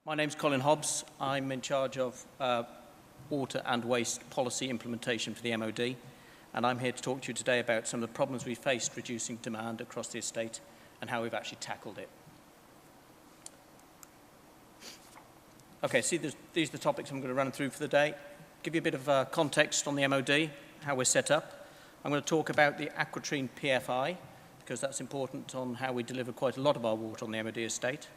My name's Colin Hobbs. I'm in charge of water and waste policy implementation for the MOD, and I'm here to talk to you today about some of the problems we faced reducing demand across the estate and how we've actually tackled it. Okay, see, these are the topics I'm going to run through for the day. Give you a bit of context on the MOD, how we're set up. I'm going to talk about the Aquatrine PFI, because that's important on how we deliver quite a lot of our water on the MOD estate.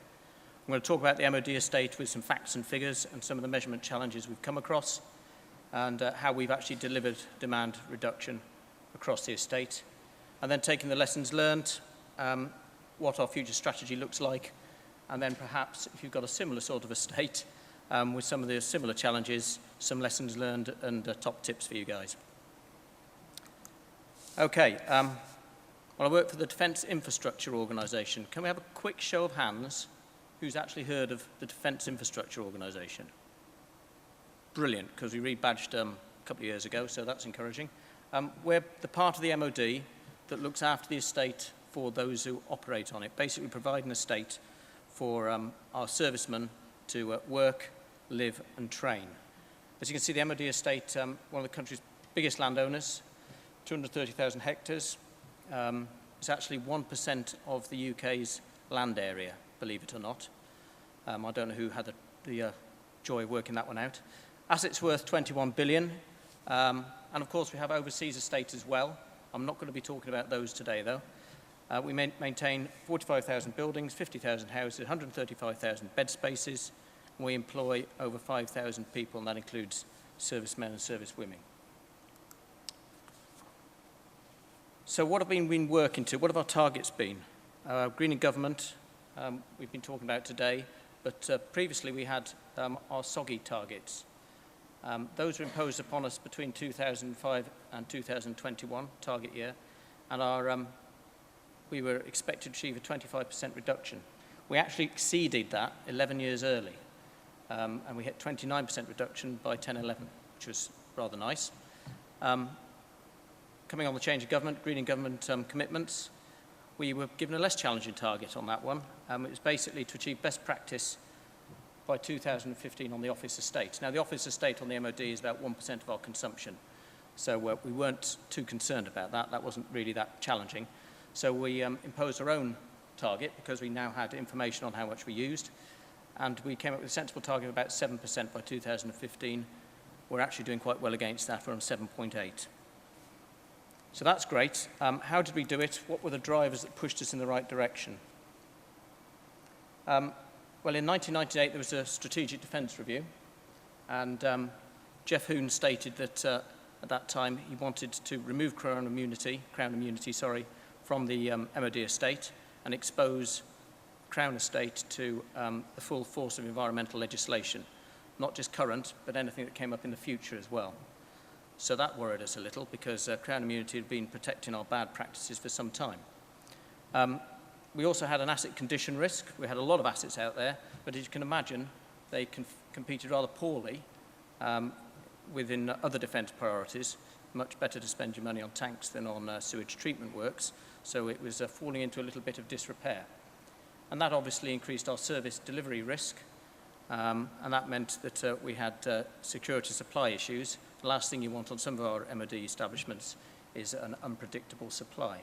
I'm going to talk about the MOD estate with some facts and figures and some of the measurement challenges we've come across and how we've actually delivered demand reduction across the estate. And then taking the lessons learned, what our future strategy looks like, and then perhaps if you've got a similar sort of estate with some of the similar challenges, some lessons learned and top tips for you guys. Okay, well, I work for the Defence Infrastructure Organisation. Can we have a quick show of hands who's actually heard of the Defence Infrastructure Organisation? Brilliant, because we rebadged a couple of years ago, so that's encouraging. We're the part of the MOD that looks after the estate for those who operate on it, basically providing an estate for our servicemen to work, live and train. As you can see, the MOD estate, one of the country's biggest landowners, 230,000 hectares. It's actually 1% of the UK's land area, believe it or not. I don't know who had the joy of working that one out. Assets worth 21 billion. And of course, we have overseas estates as well. I'm not going to be talking about those today, though. We maintain 45,000 buildings, 50,000 houses, 135,000 bed spaces. And we employ over 5,000 people, and that includes servicemen and servicewomen. So what have we been working to? What have our targets been? Green in government, we've been talking about today, but previously we had our SOGI targets. Those were imposed upon us between 2005 and 2021, target year, and we were expected to achieve a 25% reduction. We actually exceeded that 11 years early, and we hit 29% reduction by 10-11, which was rather nice. Coming on the change of government, green in government commitments, we were given a less challenging target on that one. It was basically to achieve best practice by 2015 on the office estate. Now, the office estate on the MOD is about 1% of our consumption, so we weren't too concerned about that. That wasn't really that challenging. So we imposed our own target because we now had information on how much we used, and we came up with a sensible target of about 7% by 2015. We're actually doing quite well against that. We're on 7.8. So that's great. How did we do it? What were the drivers that pushed us in the right direction? Well, in 1998, there was a strategic defence review, and Jeff Hoon stated that at that time he wanted to remove Crown immunity, from the MOD estate and expose Crown estate to the full force of environmental legislation, not just current, but anything that came up in the future as well. So that worried us a little because Crown immunity had been protecting our bad practices for some time. We also had an asset condition risk. We had a lot of assets out there, but as you can imagine, they competed rather poorly within other defence priorities. Much better to spend your money on tanks than on sewage treatment works, so it was falling into a little bit of disrepair. And that obviously increased our service delivery risk, and that meant that we had security supply issues. The last thing you want on some of our MOD establishments is an unpredictable supply.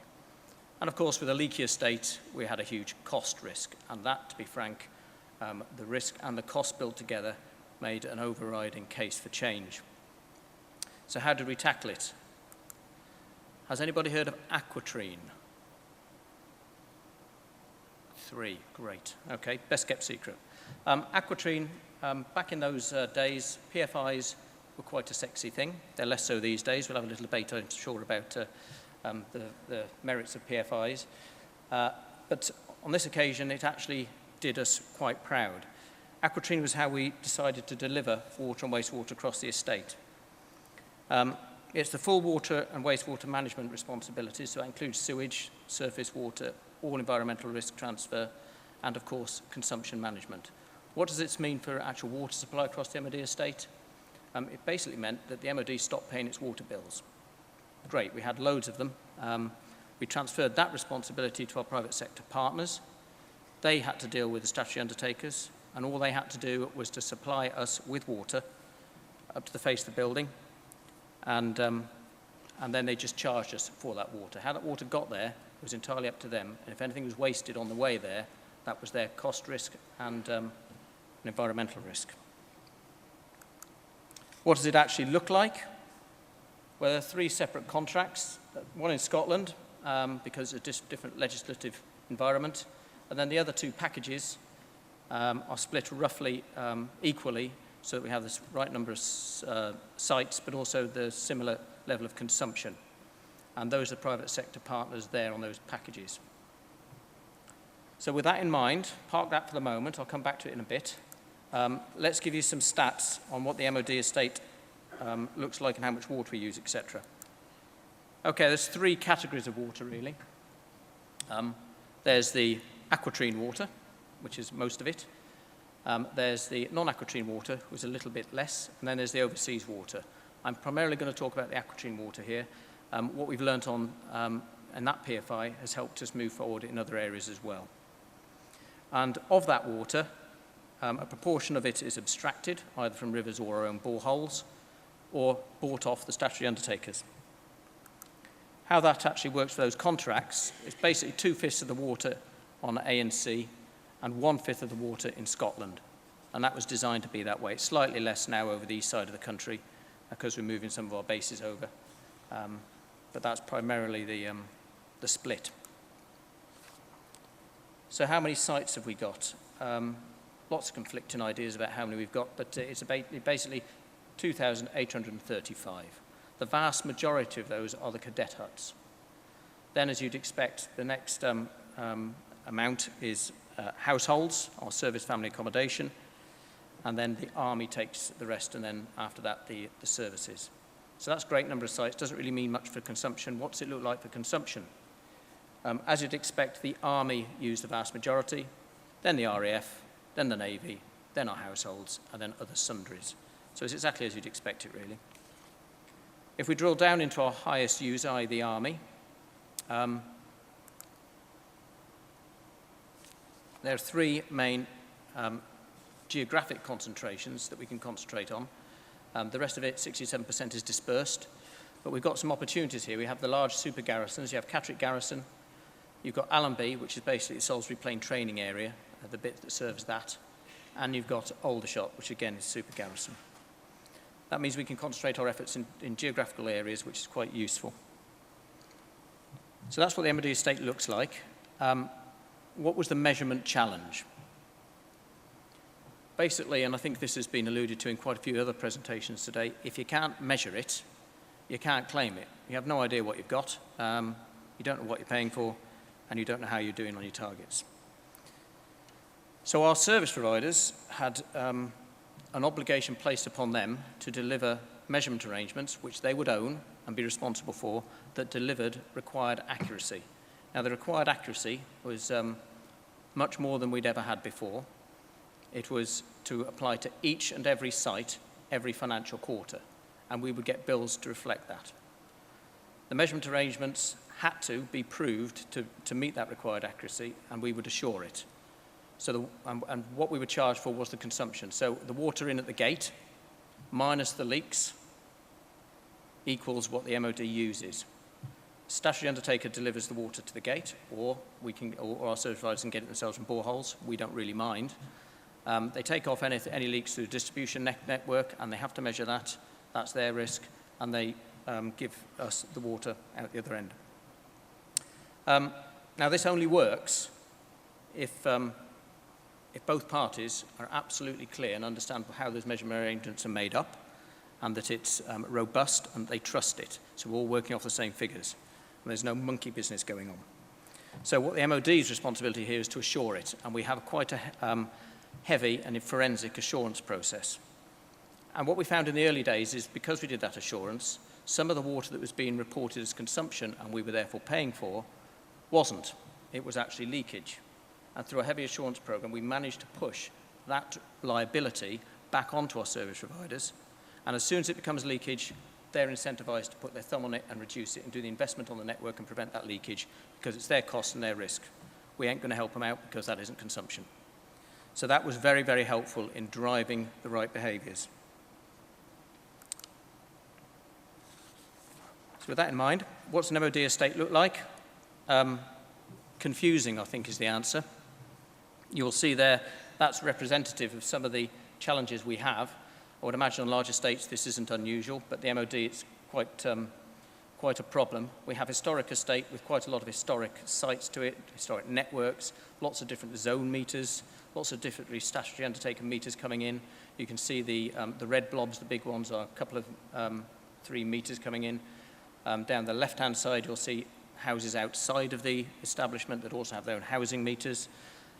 And of course, with a leaky estate, we had a huge cost risk. And that, to be frank, the risk and the cost built together made an overriding case for change. So how did we tackle it? Has anybody heard of Aquatrine? 3, great. Okay, best kept secret. Aquatrine, back in those days, PFIs were quite a sexy thing. They're less so these days. We'll have a little debate, I'm sure, about the merits of PFIs. But on this occasion, it actually did us quite proud. Aquatrine was how we decided to deliver water and wastewater across the estate. It's the full water and wastewater management responsibilities, so that includes sewage, surface water, all environmental risk transfer, and of course, consumption management. What does this mean for actual water supply across the MOD estate? It basically meant that the MOD stopped paying its water bills. Great, we had loads of them. We transferred that responsibility to our private sector partners. They had to deal with the statutory undertakers. and all they had to do was to supply us with water up to the face of the building, and then they just charged us for that water. How that water got there was entirely up to them, and if anything was wasted on the way there, that was their cost risk and an environmental risk. What does it actually look like? Well, there are 3 separate contracts, one in Scotland, because of a different legislative environment, and then the other 2 packages are split roughly equally so that we have the right number of sites, but also the similar level of consumption. And those are private sector partners there on those packages. So with that in mind, park that for the moment, I'll come back to it in a bit. Let's give you some stats on what the MOD estate looks like and how much water we use, etc. Okay, there's 3 categories of water, really. There's the aquatrine water, which is most of it. There's the non-aquatrine water, which is a little bit less, and then there's the overseas water. I'm primarily going to talk about the aquatrine water here. What we've learnt on and that PFI has helped us move forward in other areas as well. And of that water, a proportion of it is abstracted, either from rivers or our own boreholes, or bought off the statutory undertakers. How that actually works for those contracts is basically 2/5 of the water on A and C and 1/5 of the water in Scotland. And that was designed to be that way. It's slightly less now over the east side of the country because we're moving some of our bases over. But that's primarily the split. So how many sites have we got? Lots of conflicting ideas about how many we've got, but it's basically 2,835. The vast majority of those are the cadet huts. Then, as you'd expect, the next amount is households, or service family accommodation, and then the army takes the rest, and then after that, the services. So that's a great number of sites. Doesn't really mean much for consumption. What does it look like for consumption? As you'd expect, the army used the vast majority, then the RAF, then the Navy, then our households, and then other sundries. So it's exactly as you'd expect it, really. If we drill down into our highest user, i.e. the army, there are 3 main geographic concentrations that we can concentrate on. The rest of it, 67%, is dispersed. But we've got some opportunities here. We have the large super garrisons. You have Catterick Garrison. You've got Allenby, which is basically the Salisbury Plain training area, the bit that serves that. And you've got Aldershot, which again is super garrison. That means we can concentrate our efforts in geographical areas, which is quite useful. So that's what the MOD estate looks like. What was the measurement challenge? Basically, and I think this has been alluded to in quite a few other presentations today, if you can't measure it, you can't claim it. You have no idea what you've got, you don't know what you're paying for, and you don't know how you're doing on your targets. So our service providers had an obligation placed upon them to deliver measurement arrangements, which they would own and be responsible for, that delivered required accuracy. Now, the required accuracy was much more than we'd ever had before. It was to apply to each and every site every financial quarter, and we would get bills to reflect that. The measurement arrangements had to be proved to meet that required accuracy, and we would assure it. So and what we were charged for was the consumption. So the water in at the gate minus the leaks equals what the MOD uses. Statutory undertaker delivers the water to the gate, or our service providers can get it themselves from boreholes. We don't really mind. They take off any leaks through the distribution network, and they have to measure that. That's their risk, and they give us the water out the other end. Now, this only works if both parties are absolutely clear and understand how those measurement arrangements are made up, and that it's robust and they trust it. So we're all working off the same figures, and there's no monkey business going on. So what the MOD's responsibility here is to assure it, and we have quite a heavy and forensic assurance process. And what we found in the early days is, because we did that assurance, some of the water that was being reported as consumption and we were therefore paying for wasn't. It was actually leakage. And through a heavy assurance program, we managed to push that liability back onto our service providers. And as soon as it becomes leakage, they're incentivized to put their thumb on it and reduce it and do the investment on the network and prevent that leakage, because it's their cost and their risk. We ain't going to help them out because that isn't consumption. So that was very, very helpful in driving the right behaviours. So with that in mind, what's an MOD estate look like? Confusing, I think, is the answer. You'll see there, that's representative of some of the challenges we have. I would imagine on large estates this isn't unusual, but the MOD, it's quite a problem. We have historic estate with quite a lot of historic sites to it, historic networks, lots of different zone meters, lots of different statutory undertaken meters coming in. You can see the red blobs, the big ones, are a couple of 3 meters coming in. Down the left-hand side, you'll see houses outside of the establishment that also have their own housing meters.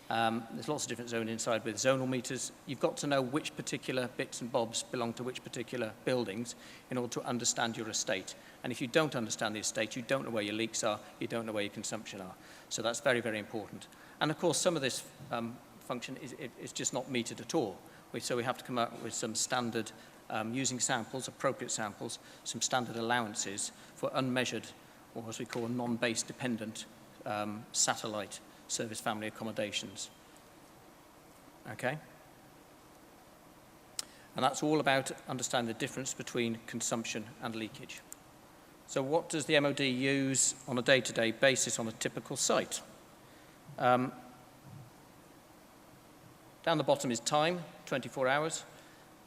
There's lots of different zones inside with zonal meters. You've got to know which particular bits and bobs belong to which particular buildings in order to understand your estate. And if you don't understand the estate, you don't know where your leaks are, you don't know where your consumption are. So that's very, very important. And of course, some of this function is just not metered at all. So we have to come up with some standard, using samples, appropriate samples, some standard allowances for unmeasured, or as we call non-base dependent satellite service family accommodations. Okay? And that's all about understanding the difference between consumption and leakage. So what does the MOD use on a day-to-day basis on a typical site? Down the bottom is time, 24 hours.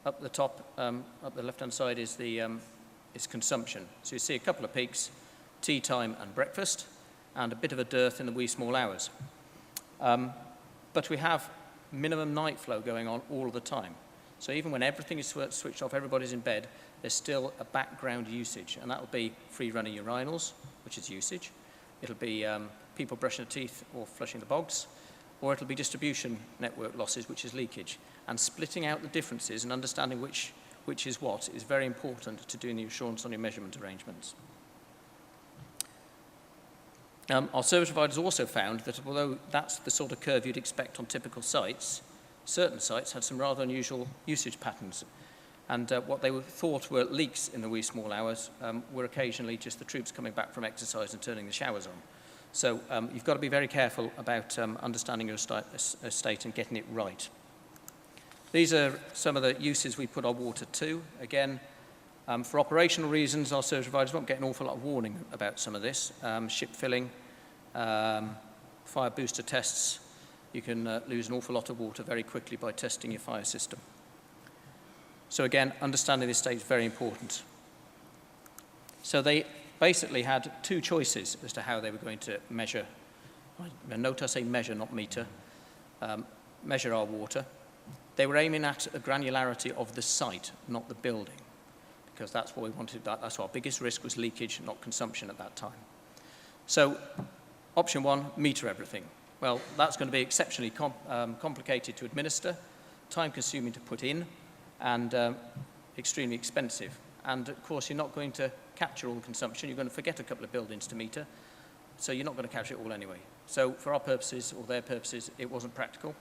Up the top, up the left-hand side is consumption. So you see a couple of peaks, tea time and breakfast, and a bit of a dearth in the wee small hours. But we have minimum night flow going on all of the time. So even when everything is switched off, everybody's in bed, there's still a background usage, and that will be free running urinals, which is usage. It'll be people brushing their teeth or flushing the bogs, or it'll be distribution network losses, which is leakage. And splitting out the differences and understanding which is what is very important to doing the assurance on your measurement arrangements. Our service providers also found that although that's the sort of curve you'd expect on typical sites, certain sites had some rather unusual usage patterns. And what they thought were leaks in the wee small hours were occasionally just the troops coming back from exercise and turning the showers on. So you've got to be very careful about understanding your estate and getting it right. These are some of the uses we put our water to. Again, for operational reasons, our service providers won't get an awful lot of warning about some of this. Ship filling, fire booster tests. You can lose an awful lot of water very quickly by testing your fire system. So again, understanding the estate is very important. So they basically had 2 choices as to how they were going to measure. Note I say measure, not meter. Measure our water. They were aiming at a granularity of the site, not the building, because that's what we wanted. That's our biggest risk was leakage, not consumption at that time. So option 1, meter everything. Well, that's going to be exceptionally complicated to administer, time-consuming to put in, and extremely expensive. And of course, you're not going to capture all the consumption. You're going to forget a couple of buildings to meter, so you're not going to capture it all anyway. So for our purposes, or their purposes, it wasn't practical.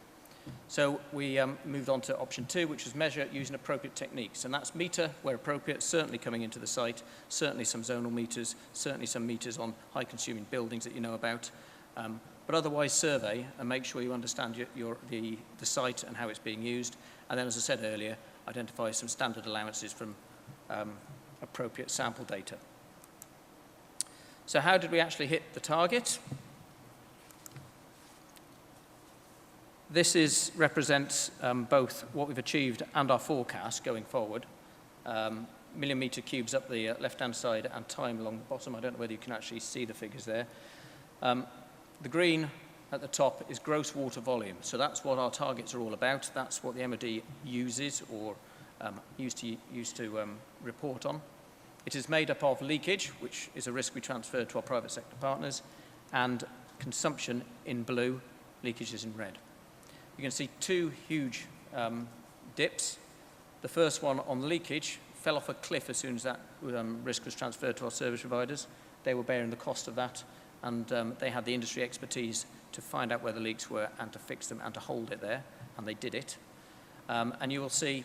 So we moved on to option 2, which was measure using appropriate techniques. And that's meter where appropriate, certainly coming into the site, certainly some zonal meters, certainly some meters on high-consuming buildings that you know about. But otherwise survey and make sure you understand the site and how it's being used. And then, as I said earlier, identify some standard allowances from appropriate sample data. So how did we actually hit the target? This represents both what we've achieved and our forecast going forward. Million meter cubes up the left-hand side and time along the bottom. I don't know whether you can actually see the figures there. The green at the top is gross water volume. So that's what our targets are all about. That's what the MOD uses or used to report on. It is made up of leakage, which is a risk we transfer to our private sector partners, and consumption in blue, leakage is in red. You can see 2 huge dips. The first one on leakage fell off a cliff as soon as that risk was transferred to our service providers. They were bearing the cost of that, and they had the industry expertise to find out where the leaks were and to fix them and to hold it there, and they did it. And you will see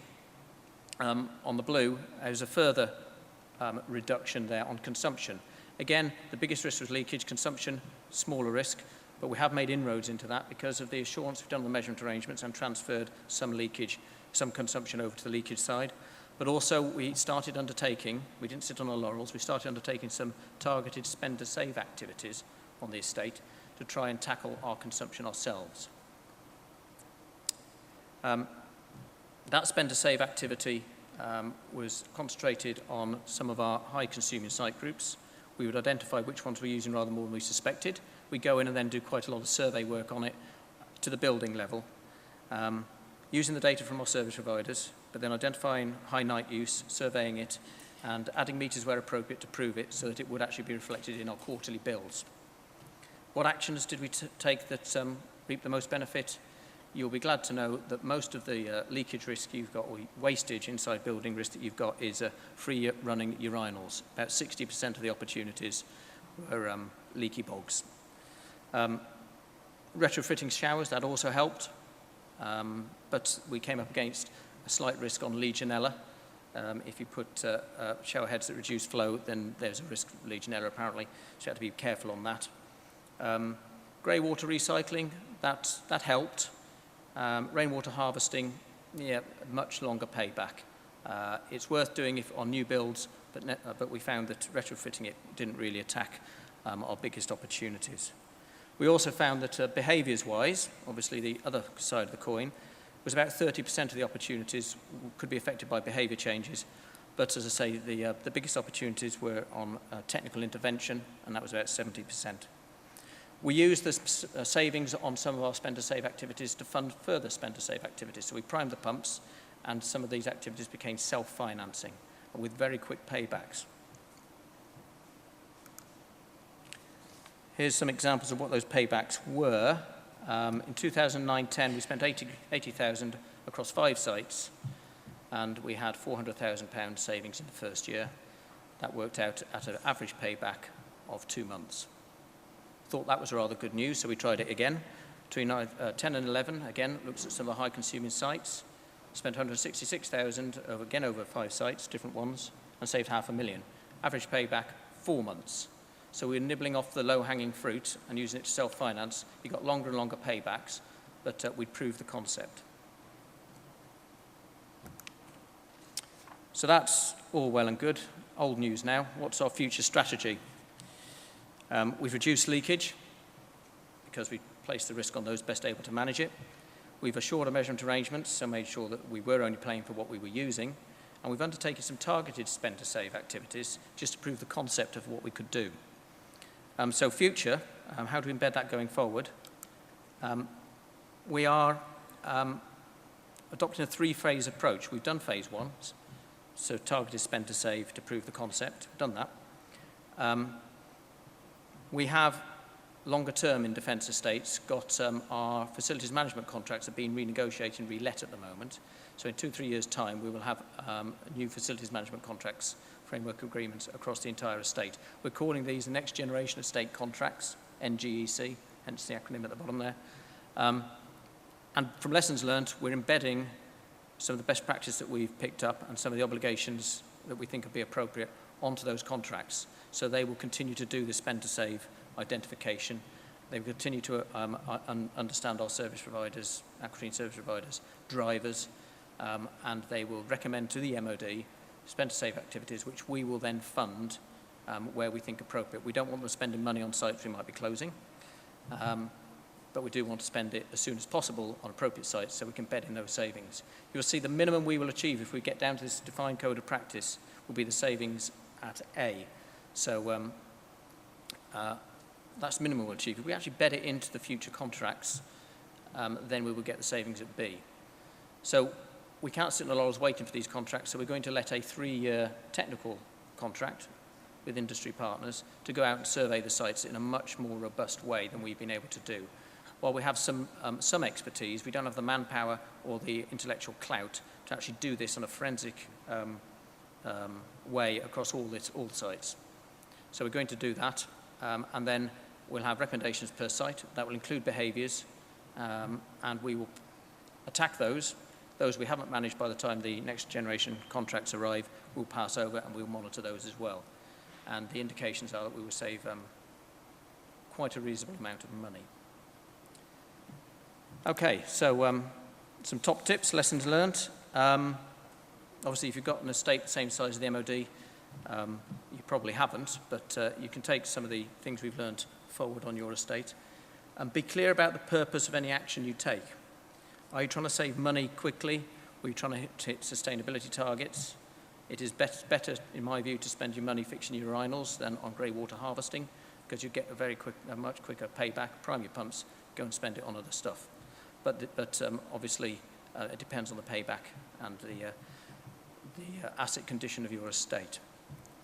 on the blue, there's a further reduction there on consumption. Again, the biggest risk was leakage. Consumption, smaller risk. But we have made inroads into that because of the assurance we've done on the measurement arrangements and transferred some leakage, some consumption over to the leakage side. But also we started undertaking, we didn't sit on our laurels, we started undertaking some targeted spend to save activities on the estate to try and tackle our consumption ourselves. That spend to save activity was concentrated on some of our high consuming site groups. We would identify which ones we're using rather more than we suspected. We go in and then do quite a lot of survey work on it to the building level, using the data from our service providers, but then identifying high night use, surveying it, and adding meters where appropriate to prove it so that it would actually be reflected in our quarterly bills. What actions did we take that reaped the most benefit? You'll be glad to know that most of the leakage risk you've got, or wastage inside building risk that you've got, is free running urinals. About 60% of the opportunities were leaky bogs. Retrofitting showers, that also helped, but we came up against a slight risk on Legionella. If you put shower heads that reduce flow, then there's a risk of Legionella apparently, so you have to be careful on that. Grey water recycling, that helped. Rainwater harvesting, yeah, much longer payback. It's worth doing if on new builds, but we found that retrofitting it didn't really attack our biggest opportunities. We also found that behaviours-wise, obviously the other side of the coin, was about 30% of the opportunities could be affected by behaviour changes. But as I say, the biggest opportunities were on technical intervention, and that was about 70%. We used the savings on some of our spend-to-save activities to fund further spend-to-save activities. So we primed the pumps, and some of these activities became self-financing with very quick paybacks. Here's some examples of what those paybacks were. In 2009-10, we spent 80,000 across 5 sites, and we had £400,000 savings in the first year. That worked out at an average payback of 2 months. Thought that was rather good news, so we tried it again. Between 10 and 11, again, looked at some of the high-consuming sites, spent 166,000, again over 5 sites, different ones, and saved £500,000. Average payback, 4 months. So we were nibbling off the low-hanging fruit and using it to self-finance. You got longer and longer paybacks, but we'd proved the concept. So that's all well and good. Old news now. What's our future strategy? We've reduced leakage because we placed the risk on those best able to manage it. We've assured our measurement arrangements, so made sure that we were only paying for what we were using. And we've undertaken some targeted spend-to-save activities just to prove the concept of what we could do. So future, how do we embed that going forward? We are adopting a 3-phase approach. We've done phase 1, so targeted spend-to-save to prove the concept. We've done that. We have longer term in defence estates got our facilities management contracts are being renegotiated and relet at the moment. So in 2-3 years' time, we will have new facilities management contracts, framework agreements across the entire estate. We're calling these the next generation estate contracts, NGEC, hence the acronym at the bottom there. And from lessons learned, we're embedding some of the best practice that we've picked up and some of the obligations that we think would be appropriate onto those contracts. So they will continue to do the spend-to-save identification. They will continue to understand our service providers, aquamarine service providers, drivers, and they will recommend to the MOD spend-to-save activities, which we will then fund where we think appropriate. We don't want them spending money on sites we might be closing, but we do want to spend it as soon as possible on appropriate sites so we can bed in those savings. You'll see the minimum we will achieve if we get down to this defined code of practice will be the savings at A. So that's the minimum we'll achieve. If we actually bed it into the future contracts, then we will get the savings at B. So we can't sit on the laurels waiting for these contracts, so we're going to let a 3-year technical contract with industry partners to go out and survey the sites in a much more robust way than we've been able to do. While we have some expertise, we don't have the manpower or the intellectual clout to actually do this on a forensic way across all the sites. So we're going to do that, and then we'll have recommendations per site. That will include behaviours, and we will attack those. Those we haven't managed by the time the next generation contracts arrive, we'll pass over and we'll monitor those as well. And the indications are that we will save quite a reasonable amount of money. Okay, so some top tips, lessons learned. Obviously, if you've got an estate the same size as the MOD, you probably haven't, but you can take some of the things we've learned forward on your estate. And be clear about the purpose of any action you take. Are you trying to save money quickly? Or are you trying to hit sustainability targets? It is better, in my view, to spend your money fixing your urinals than on grey water harvesting, because you get a much quicker payback. Prime your pumps, go and spend it on other stuff. But obviously, it depends on the payback and the asset condition of your estate.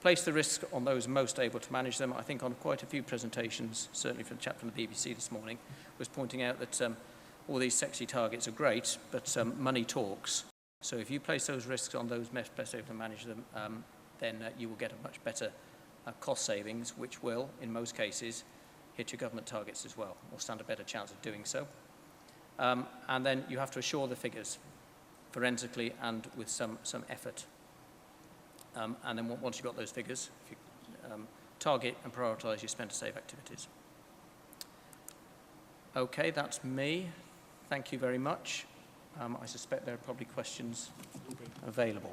Place the risk on those most able to manage them. I think on quite a few presentations, certainly from the chap from the BBC this morning, was pointing out that all these sexy targets are great, but money talks. So if you place those risks on those best able to manage them, then you will get a much better cost savings, which will, in most cases, hit your government targets as well, or stand a better chance of doing so. And then you have to assure the figures forensically and with some effort. And then once you've got those figures, if you target and prioritise your spend to save activities. Okay, that's me. Thank you very much. I suspect there are probably questions available.